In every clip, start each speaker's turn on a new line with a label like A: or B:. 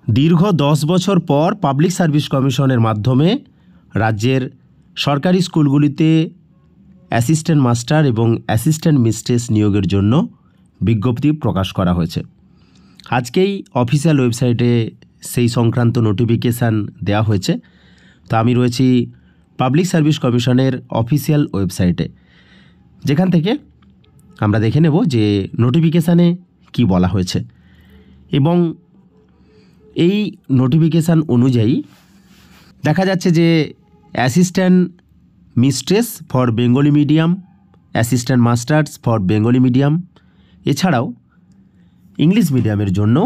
A: দীর্ঘ 10 বছর পর পাবলিক সার্ভিস কমিশনের মাধ্যমে রাজ্যের সরকারি স্কুলগুলিতে অ্যাসিস্ট্যান্ট মাস্টার এবং অ্যাসিস্ট্যান্ট মিস্ট্রেস নিয়োগের জন্য বিজ্ঞপ্তি প্রকাশ করা হয়েছে। আজকেই অফিসিয়াল ওয়েবসাইটে সেই সংক্রান্ত নোটিফিকেশান দেওয়া হয়েছে। তো আমি রয়েছি পাবলিক সার্ভিস কমিশনের অফিসিয়াল ওয়েবসাইটে, যেখান থেকে আমরা দেখে নেব যে নোটিফিকেশানে কি বলা হয়েছে এবং এই নোটিফিকেশান অনুযায়ী দেখা যাচ্ছে যে assistant mistress for Bengali medium, assistant masters for Bengali medium, এছাড়াও ইংলিশ মিডিয়ামের জন্য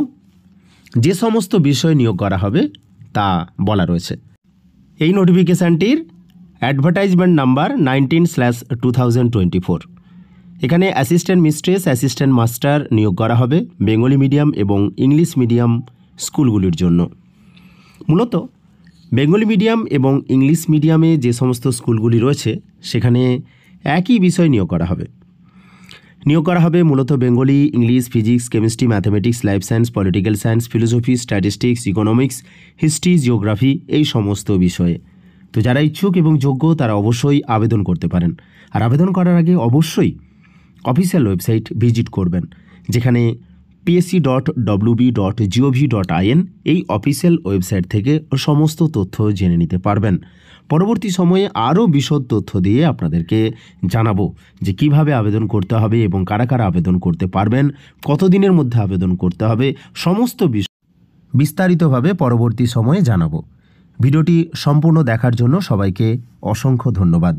A: যে সমস্ত বিষয় নিয়োগ করা হবে তা বলা রয়েছে। এই নোটিফিকেশানটির অ্যাডভার্টাইজমেন্ট নাম্বার 19/2024। এখানে অ্যাসিস্ট্যান্ট মিস্ট্রেস, অ্যাসিস্ট্যান্ট মাস্টার নিয়োগ করা হবে বেঙ্গলি মিডিয়াম এবং ইংলিশ মিডিয়াম স্কুলগুলির জন্য। মূলত বেঙ্গলি মিডিয়াম এবং ইংলিশ মিডিয়ামে যে সমস্ত স্কুলগুলি রয়েছে সেখানে একই বিষয় নিয়োগ করা হবে। নিয়োগ করা হবে মূলত Bengali, English, physics, chemistry, mathematics, life science, political science, philosophy, statistics, economics, history, geography, এই সমস্ত বিষয়ে। তো যারা ইচ্ছুক এবং যোগ্য তারা অবশ্যই আবেদন করতে পারেন। আর আবেদন করার আগে অবশ্যই অফিসিয়াল ওয়েবসাইট ভিজিট করবেন, যেখানে psc.wb.gov.in এই অফিসিয়াল ওয়েবসাইট থেকে সমস্ত তথ্য জেনে নিতে পারবেন। পরবর্তী সময়ে আরও বিশদ তথ্য দিয়ে আপনাদেরকে জানাবো যে কিভাবে আবেদন করতে হবে এবং কারা কারা আবেদন করতে পারবেন, কতদিনের মধ্যে আবেদন করতে হবে, সমস্ত বিষয় বিস্তারিতভাবে পরবর্তী সময়ে জানাবো। ভিডিওটি সম্পূর্ণ দেখার জন্য সবাইকে অসংখ্য ধন্যবাদ।